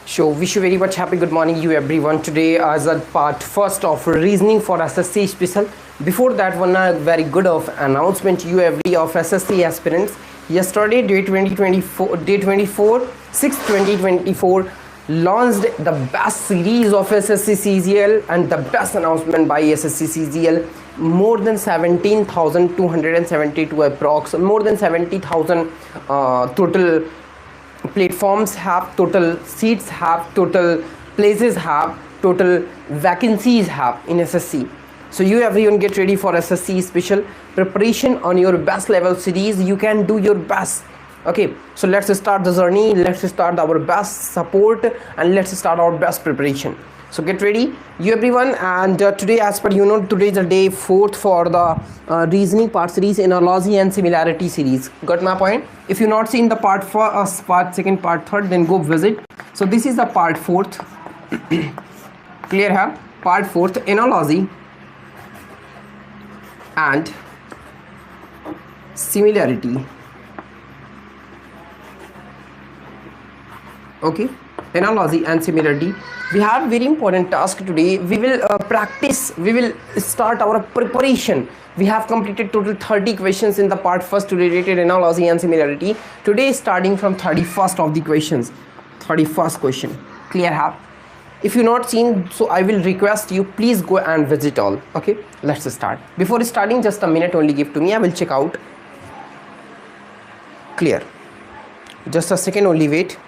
So wish you very much happy good morning you everyone. Today as a part first of reasoning for SSC special. Before that one a very good of announcement you every of SSC aspirants. Yesterday day 24 6 2024 launched the best series of SSC CGL and the best announcement by SSC CGL. More than 17,272 approx, more than 70,000 total platforms have, total seats have, total places have, total vacancies have in SSC. So you everyone get ready for SSC special preparation on your best level series. You can do your best. Okay, so let's start the journey, let's start our best support and let's start our best preparation. So get ready you everyone. And today, as per today is the day 4th for the reasoning part series, analogy and similarity series. Got my point? If you not seen the part first, part second, part third, then go visit. So this is the part 4th. Clear hai? Part 4th, analogy and similarity. Okay, analogy and similarity. We have very important task today. We will practice, we will start our preparation. We have completed total 30 questions in the part first related analogy and similarity. Today starting from 31st of the questions, 31st question. Clear have? If you not seen, so I will request you please go and visit all. Okay, let's start. Before starting, just a minute only give to me, I will check out. Clear, just a second only wait.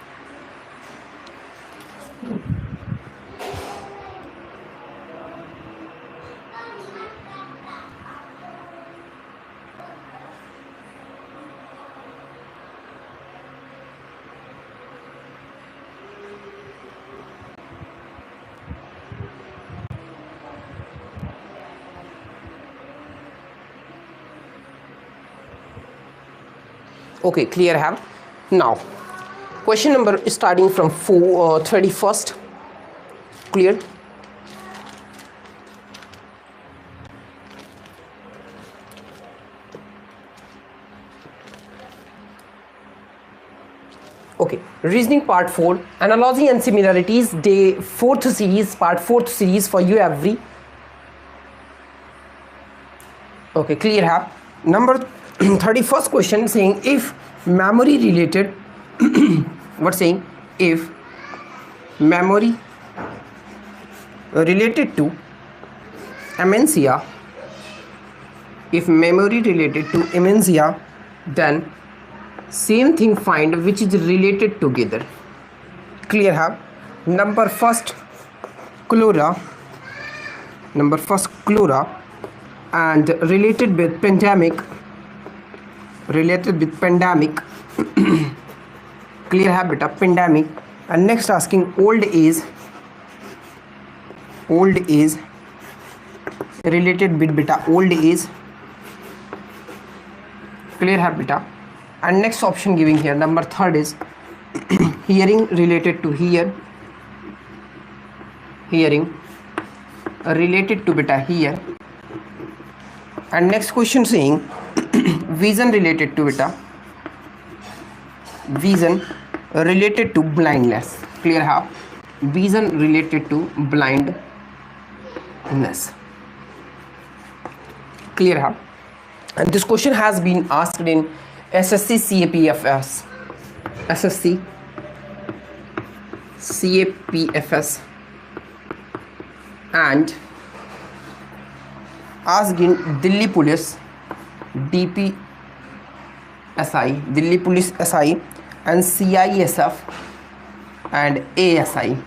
Okay, clear have? Now question number starting from 31st. Clear? Okay, reasoning part 4, analogy and similarities, day 4th series, part 4th series for you every. Okay, clear have? Number 31st question saying if memory related what saying if memory related to amnesia, if memory related to amnesia, then same thing find which is related together. Clear have? Number first chlora, and related with pandemic, clear है बेटा, pandemic. And next asking old age related with बेटा old age, clear है बेटा. And next option giving here, number 3rd is hearing related to hearing related to beta hear. And next question saying vision related to beta vision related to blindness. Clear have? Vision related to blindness. Clear have? And this question has been asked in SSC CAPFS and asked in Delhi Police DPSI, Delhi Police SI and CISF and ASI.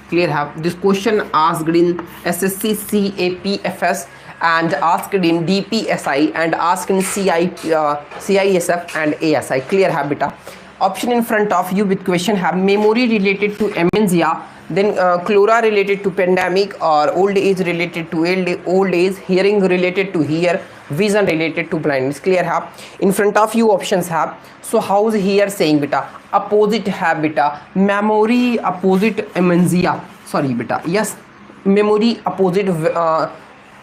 Clear have? This question asked in SSC CAPFS and asked in DPSI and asked in CISF and ASI. Clear have beta? Option in front of you with question have memory related to amnesia, then chlora related to pandemic, or old age related to old age, hearing related to hear, vision related to blindness. Clear have? In front of you options have. So how's here saying beta? Opposite have beta, memory opposite amnesia, sorry beta, yes, memory opposite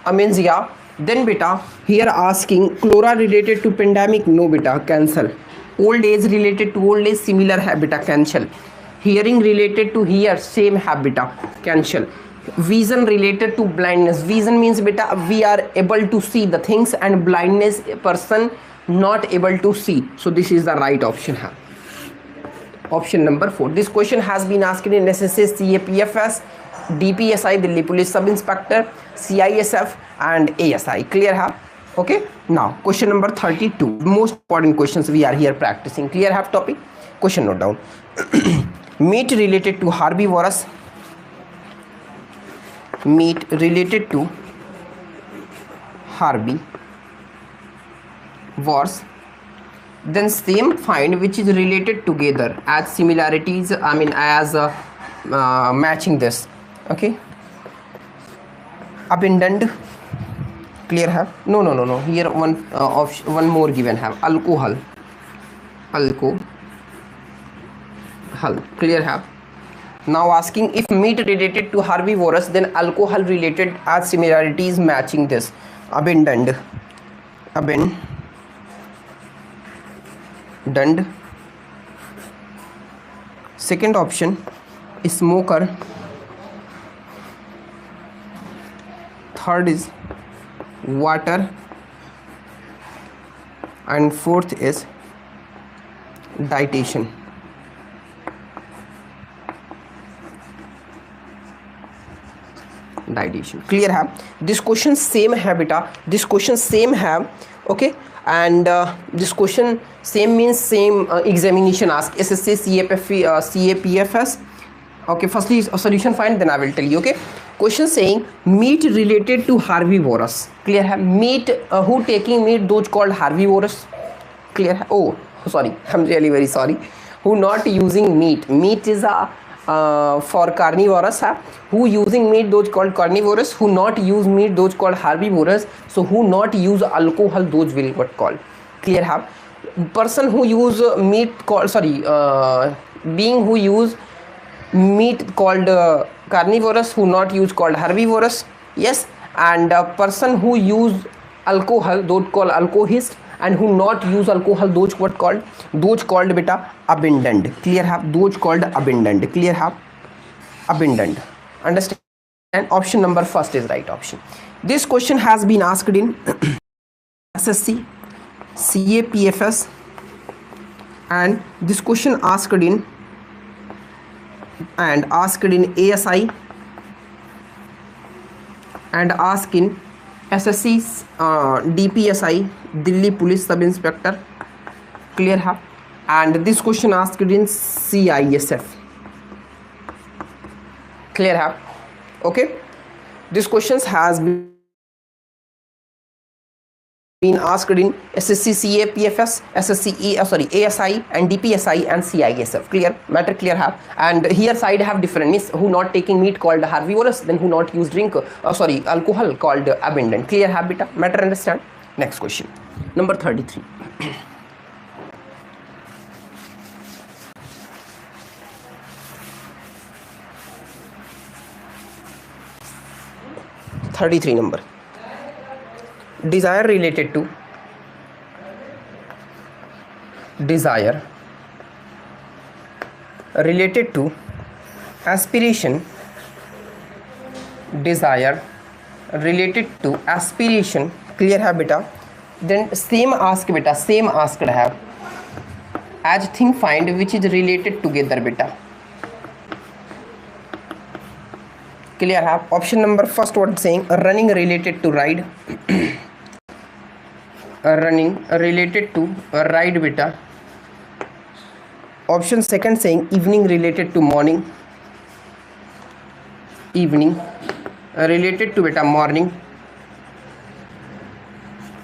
amnesia. Then beta here asking chlora related to pandemic, no beta, cancel. Old age related to old age, similar है बेटा, cancel. Hearing related to hear, same है बेटा, cancel. Vision related to blindness, vision means बेटा we are able to see the things and blindness person not able to see, so this is the right option है, option number 4. This question has been asked in SSC, CAPFS, DPSI Delhi Police Sub Inspector, CISF and ASI. Clear है? Okay. Now question number 32, most important questions we are here practicing. Clear have topic? Question note down. Meat related to herbivorous, meat related to herbivores, then same find which is related together as similarities, I mean as matching this. Okay, abundant. Clear have? No, here one option, one more given have, alcohol. Clear have? Now asking if meat related to herbivorous, then alcohol related as similarities matching this. Abundant. Second option, smoker. Third is water, and fourth is dietitian. Clear है? This question same है बेटा, this question same है. Okay, and this question same means same examination ask SSC, CAPFS. Okay, firstly solution find, then I will tell you. Okay, question saying meat related to herbivorous. Clear है? Meat who taking meat, those called herbivorous. Clear है? Oh sorry, I'm really very sorry, who not using meat. Meat is a for carnivorous है, who using meat, those called carnivorous. Who not use meat, those called herbivorous. So who not use alcohol, those will what called. Clear है? Person who use meat called, sorry, being who use meat called carnivorous, who not use called herbivorous. Yes, and person who use alcohol, those called alcoholist, and who not use alcohol, those what called, those called beta abundant. Clear have? Those called abundant. Clear have? Abundant. Understand? And option number first is right option. This question has been asked in SSC, CAPFS, and this question asked in ASI and asked in SSC, DPSI Delhi Police Sub Inspector. Clear है? And this question asked in CISF. Clear है? Okay, this questions has been asked in SSC, CAPFS, SSC, ASI and DPSI and CISF. Clear? Matter clear have? And here side have different, means who not taking meat called herbivorous, then who not use drink, alcohol called abundant. Clear have beta? Matter understand? Next question, number 33. 33 number. Desire related to aspiration. Desire related to aspiration. Clear है बेटा? Then same ask बेटा, same asked है as thing find which is related together बेटा. Clear है? Option number first what saying running related to ride. Running related to ride beta. Option second saying evening related to morning. Evening related to beta morning.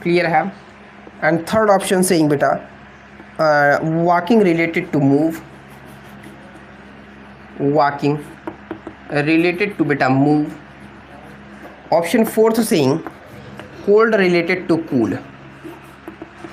Clear है? And third option saying beta walking related to move. Walking related to beta move. Option fourth saying cold related to cool.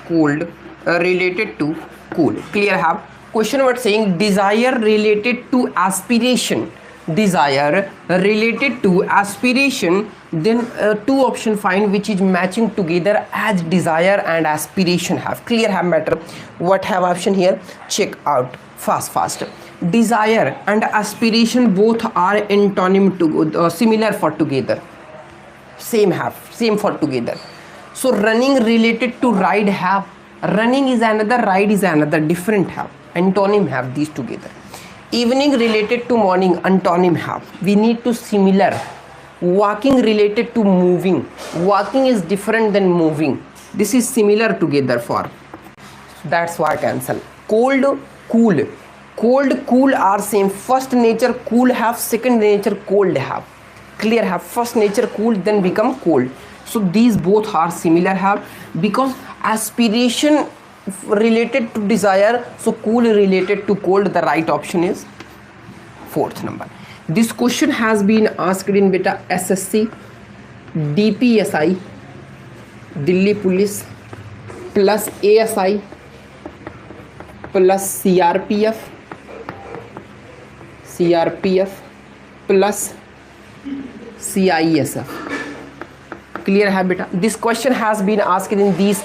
Cold related to cool. Clear have? Question what saying desire related to aspiration. desire related to aspiration, then two option find which is matching together as desire and aspiration have. Clear have matter? What have option here? Check out fast. Desire and aspiration both are antonym to similar for together, same for together. So running related to ride have, running is another, ride is another, different have, antonym have these together. Evening related to morning, antonym have, we need to similar. Walking related to moving, walking is different than moving, this is similar together for, that's why cancel. Cold, cool are same, first nature cool have, second nature cold have. Clear have? First nature cool then become cold, so these both are similar have, because aspiration related to desire, so cool related to cold, the right option is fourth number. This question has been asked in beta SSC, DPSI, Delhi Police, plus ASI, plus CRPF, plus CISF. Clear है बेटा? This question has been asked in these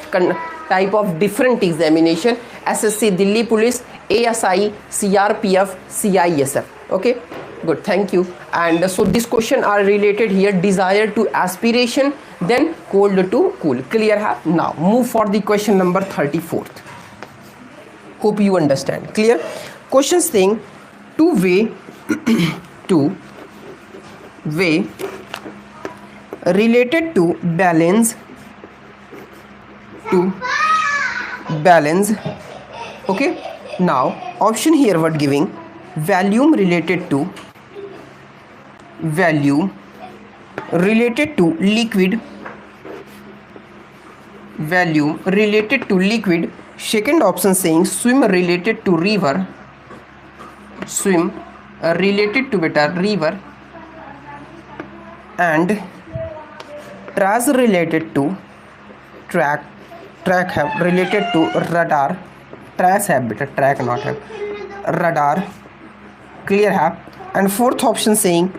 type of different examination: SSC, Delhi Police, ASI, CRPF, CISF. Okay, good, thank you. And so this question are related here: desire to aspiration, then cold to cool. Clear है? Now move for the question number 34th. Hope you understand. Clear? Question saying to weigh related to balance, okay. Now option here what giving: volume related to liquid, volume related to liquid. Second option saying swim related to river, swim related to beta river, and trash related to track have related to radar, trash have beta, track not have, radar. Clear have? And fourth option saying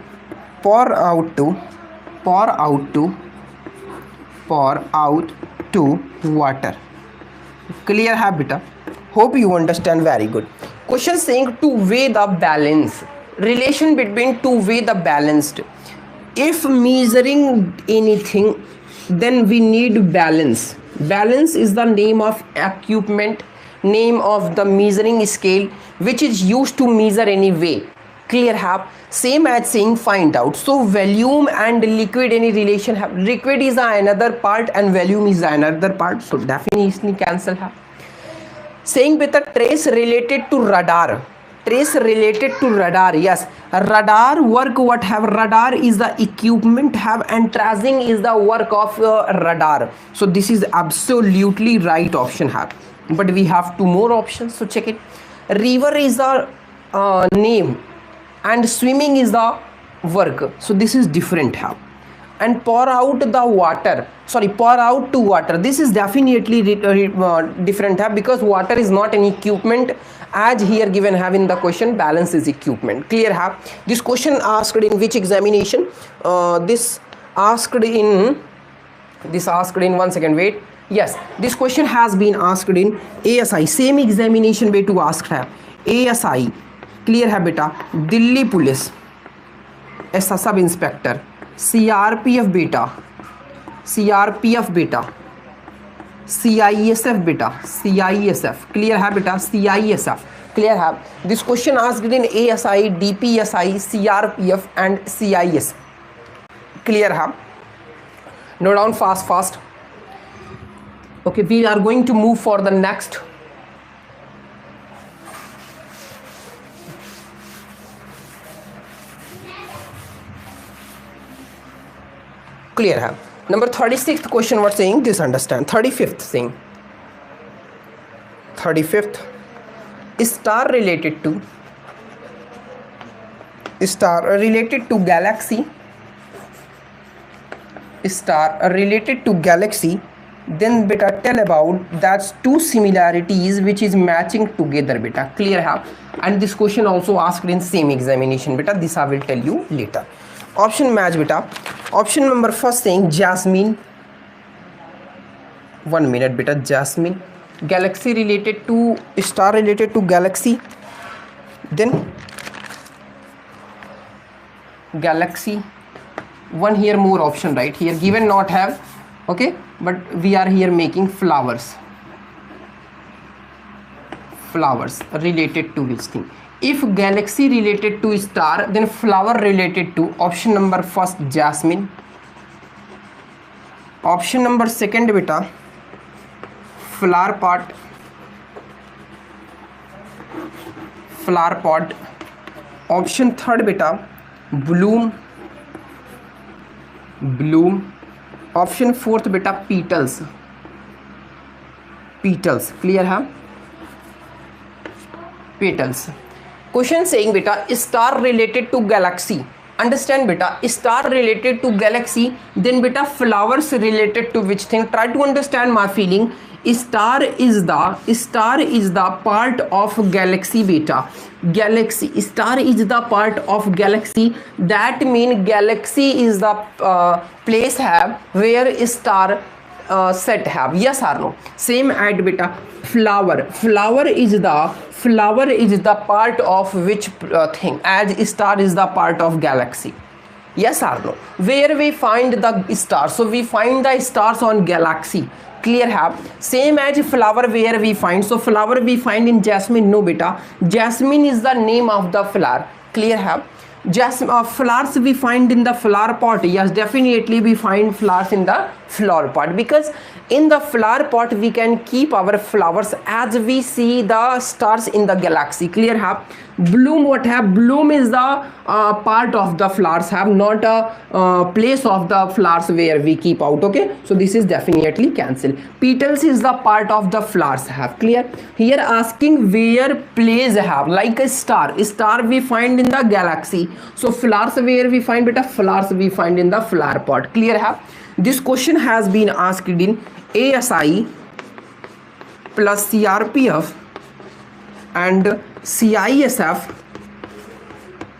pour out to water. Clear have beta? Hope you understand. Very good. Question saying to weigh the balance, relation between to weigh the balanced. If measuring anything, then we need balance. Balance is the name of equipment, name of the measuring scale which is used to measure any weight. Clear have? Same as saying find out. So volume and liquid any relation have. Liquid is another part and volume is another part, so definitely cancel have. Saying with a trace related to radar, trace related to radar. Yes, radar work what have, radar is the equipment have, and tracing is the work of radar. So this is absolutely right option have, but we have two more options, so check it. River is the name and swimming is the work, so this is different have. And pour out the water, sorry, pour out to water, this is definitely different have, because water is not an equipment as here given have in the question. Balance is equipment. Clear have? This question asked in which examination? This asked in one second, wait. Yes, this question has been asked in ASI, same examination way to ask have. ASI, clear है बेटा, Delhi police ऐसा sub inspector, CRPF बेटा, CRPF बेटा, CISF बेटा, CISF, clear है बेटा, CISF, clear है. This question asked in ASI, DPSI, CRPF and CIS. Clear है? Note down fast. Okay, we are going to move for the next. Clear है? Number 36th question what saying, this understand. 35th saying, 35th, star related to galaxy, star related to galaxy then beta tell about that's two similarities which is matching together beta. Clear hai? And this question also asked in same examination beta. This I will tell you later. Option match beta. Option number first saying Jasmine. 1 minute beta. Jasmine. Galaxy related to star related to galaxy. Then galaxy. One here more option right here given not have. Okay, but we are here making flowers related to which thing. If galaxy related to star, then flower related to option number first Jasmine. Option number second beta flower pot. Option third beta bloom. Option fourth beta petals. Clear hai? Petals. Question saying beta star related to galaxy. Understand beta, star related to galaxy, then beta flowers related to which thing? Try to understand my feeling. Star is the part of galaxy beta. Star is the part of galaxy. That means galaxy is the place have where star set have. Yes or no? Same at beta flower is the part of which thing, as star is the part of galaxy. Yes or no? Where we find the stars? So we find the stars on galaxy. Clear have? Same as flower where we find. So flower we find in Jasmine. No beta, Jasmine is the name of the flower. Clear have? Flowers we find in the flower pot. Yes, definitely we find flowers in the flower pot, because in the flower pot we can keep our flowers as we see the stars in the galaxy. Clear have? Bloom, what have? Bloom is the part of the flowers have, not a place of the flowers where we keep out. Okay, so this is definitely cancelled. Petals is the part of the flowers have. Clear? Here asking where place have, like a star we find in the galaxy. So flowers where we find beta? Flowers we find in the flower pot. Clear have? This question has been asked in ASI plus CRPF and CISF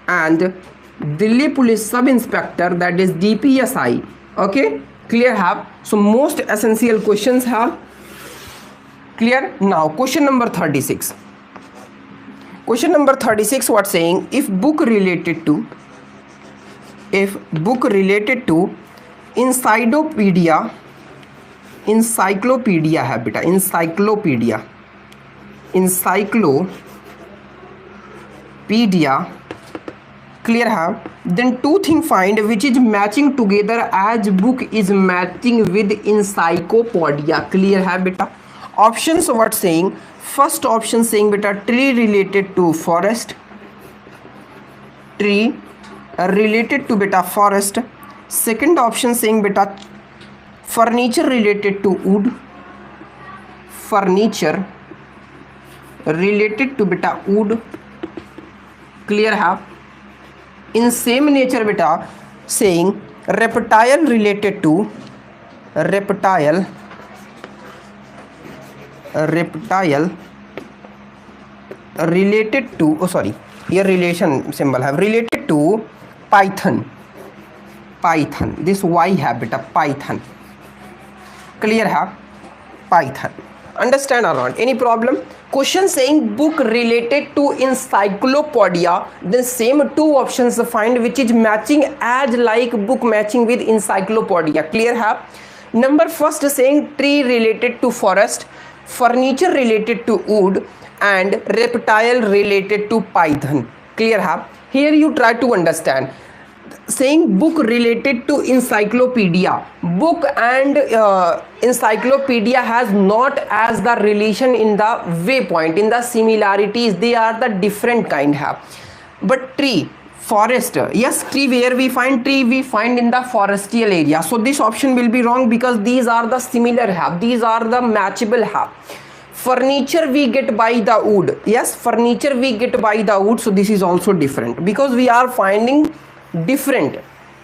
and Delhi Police Sub Inspector, that is DPSI. Okay, clear have? So most essential questions have. Clear? Now question number 36. Question number 36 what saying? If book related to encyclopedia है बेटा, encyclopedia. Clear है? Then two things find which is matching together as book is matching with encyclopedia. Clear है बेटा? Options what saying? First option saying beta tree related to forest. Second option saying beta furniture related to wood. Clear है? In same nature beta saying reptile related to here relation symbol have related to python. This y have beta python. Clear है? Python. Understand or not? Any problem? Question saying book related to encyclopedia, then same two options find which is matching as like book matching with encyclopedia. Clear है? Number first saying tree related to forest, furniture related to wood and reptile related to python. Clear है? Here you try to understand. Saying book related to encyclopedia, book and encyclopedia has not as the relation in the waypoint, in the similarities, they are the different kind have. But tree, forest, yes, tree where we find? Tree we find in the forestial area. So this option will be wrong because these are the similar have, these are the matchable have. Furniture we get by the wood, yes, furniture we get by the wood. So this is also different because we are finding different.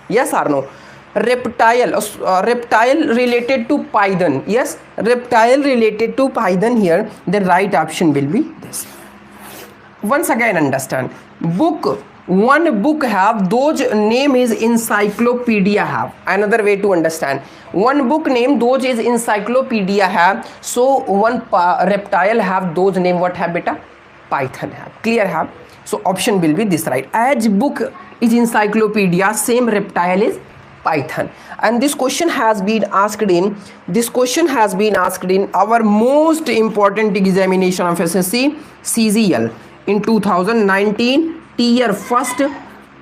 Yes or no? reptile, reptile related to python. Yes, reptile related to python. Here the right option will be this. Once again understand, book, one book have those name is encyclopedia have. Another way to understand, one book name those is encyclopedia have, so one reptile have those name what have beta, python have. Clear have? So option will be this, right? As book is encyclopedia, same reptile is python. And this question has been asked in our most important examination of SSC CGL in 2019 tier first.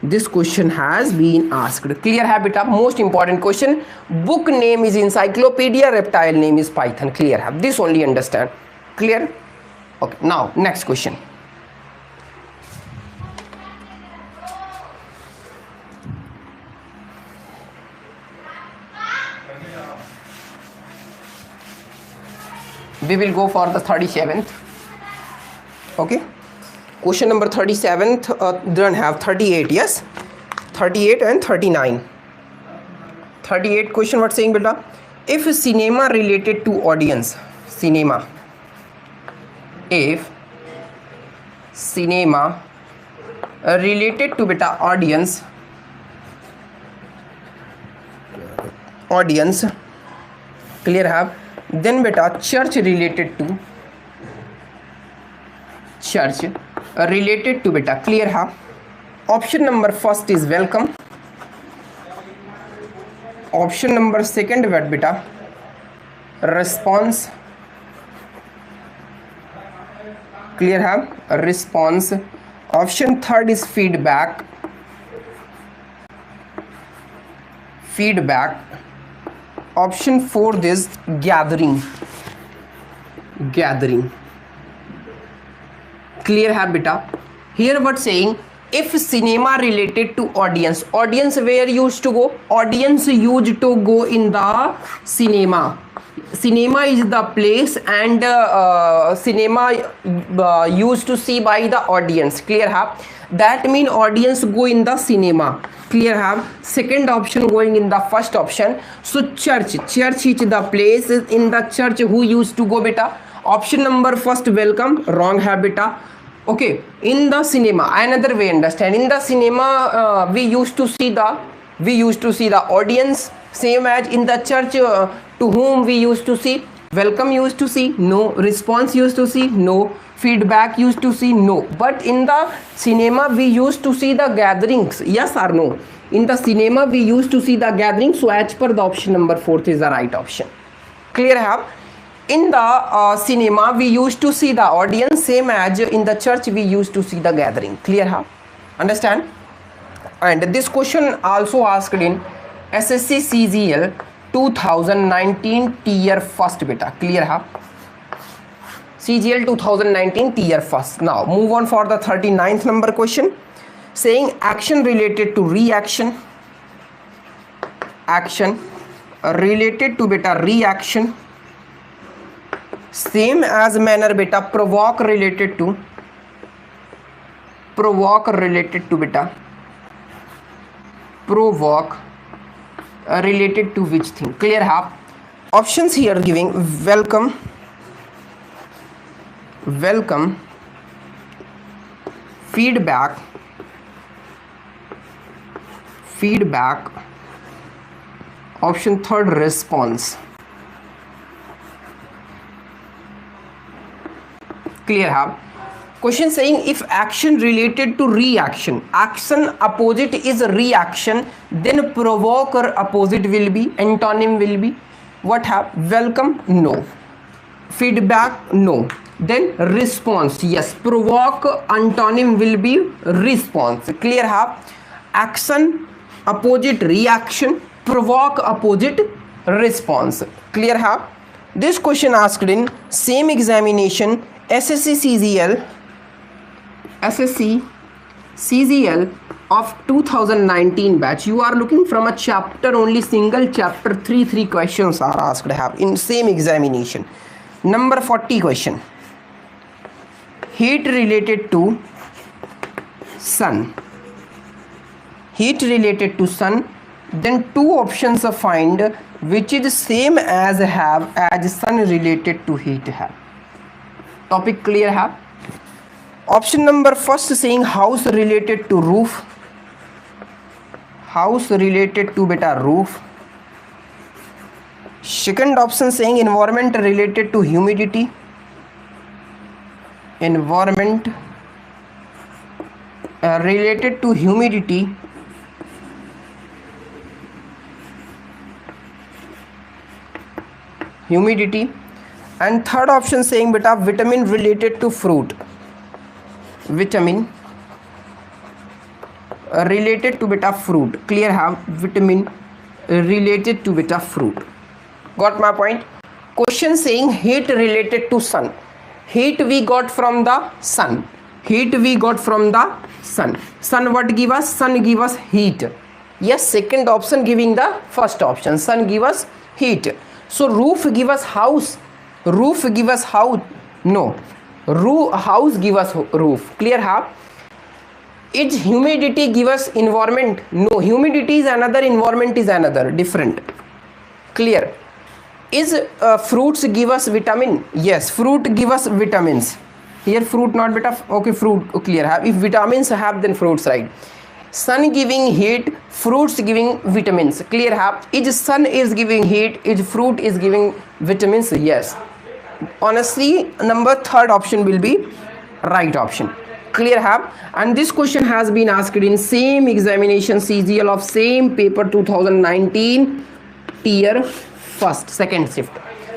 This question has been asked. Clear है बेटा? Most important question. Book name is encyclopedia, reptile name is python. Clear है? This only understand. Clear? Okay, now next question. We will go for the 37th. Okay, question number 37th. Don't have 38. Yes, 38 and 39. 38 question what saying beta? If cinema related to audience, cinema, if cinema related to beta audience, clear have, then beta church related to beta, clear have. Option number first is welcome. Option number second what beta, response, clear have, response. Option third is feedback. Option fourth is gathering. Clear है बेटा? Here what saying, if cinema related to audience where used to go? Audience used to go in the cinema. Cinema is the place and cinema used to see by the audience. Clear है? That mean audience go in the cinema. Clear have? Second option going in the first option. So church is the place. In the church who used to go beta? Option number first welcome, wrong है beta. Okay, in the cinema, another way understand, in the cinema we used to see the audience, same as in the church to whom we used to see, welcome used to see, no, response used to see, no, feedback used to see, no. But in the cinema we used to see the gatherings, yes or no? In the cinema we used to see the gatherings, so as per the option number fourth is the right option. Clear have? In the cinema we used to see the audience, same as in the church we used to see the gathering. Clear have? Understand? And this question also asked in SSC CGL 2019 tier first beta. Clear have? CGL 2019 tier first. Now move on for the 39th number question, saying action related to reaction, action related to beta reaction, same as manner beta provoke related to beta, provoke related to which thing? Clear have? Options here giving welcome, feedback, option third response. Clear have? Question saying if action related to reaction, action opposite is reaction, then provoke or opposite will be, antonym will be what have? Welcome, no, feedback, no, then response, yes, provoke antonym will be response. Clear have? Action opposite reaction, provoke opposite response. Clear have? This question asked in same examination SSC CGL of 2019 batch. You are looking from a chapter only, single chapter, 3 questions are asked have in same examination. Number 40 question, heat related to sun, then two options are find which is same as have as sun related to heat have. Topic clear have? Option number first saying house related to roof, house related to beta roof. Second option saying environment related to humidity, environment related to humidity. And third option saying beta vitamin related to fruit, vitamin related to beta fruit. Clear have? Vitamin related to beta fruit. Got my point? Question saying heat related to sun. Heat we got from the sun. Heat we got from the sun. Sun what give us? Sun give us heat. Yes, second option giving the first option. Sun give us heat. So roof give us house. Roof give us house. No. House give us roof. Clear have? Is humidity give us environment? No. Humidity is another, environment is another, different. Clear? Is fruits give us vitamin? Yes, fruit give us vitamins. Here fruit not beta. Okay, fruit clear have. If vitamins have, then fruits, right? Sun giving heat, fruits giving vitamins. Clear have? Is sun is giving heat, is fruit is giving vitamins? Yes. Honestly, number third option will be right option. Clear have? And this question has been asked in same examination CGL of same paper 2019 tier first second shift.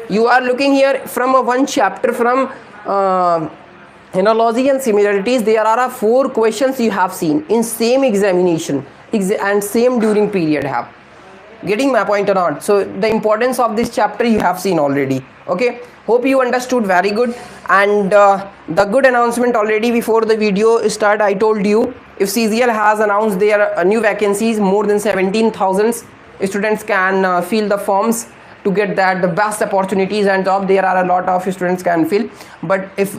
You are looking here from a one chapter from analogy and similarities. There are 4 questions you have seen in same examination and same during period have. Getting my point or not? So the importance of this chapter you have seen already. Okay, hope you understood very good. And the good announcement already before the video start, I told you if CGL has announced their new vacancies, more than 17,000 students can fill the forms to get that the best opportunities and job. There are a lot of students can fill, but if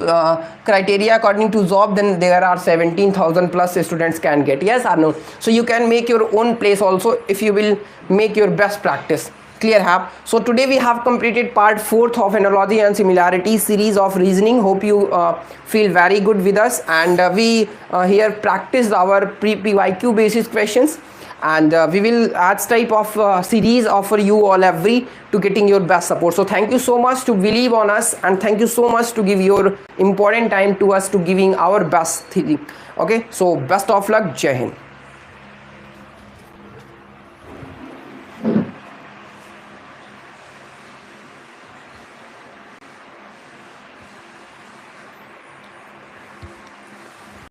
criteria according to job, then there are 17,000 plus students can get. Yes or no? So you can make your own place also if you will make your best practice. Clear have? So today we have completed part 4th of analogy and similarity series of reasoning. Hope you feel very good with us, and we here practiced our pre-PYQ basis questions, and we will as type of series offer you all every to getting your best support. So thank you so much to believe on us, and thank you so much to give your important time to us to giving our best theory. Okay, so best of luck. Jai Hind.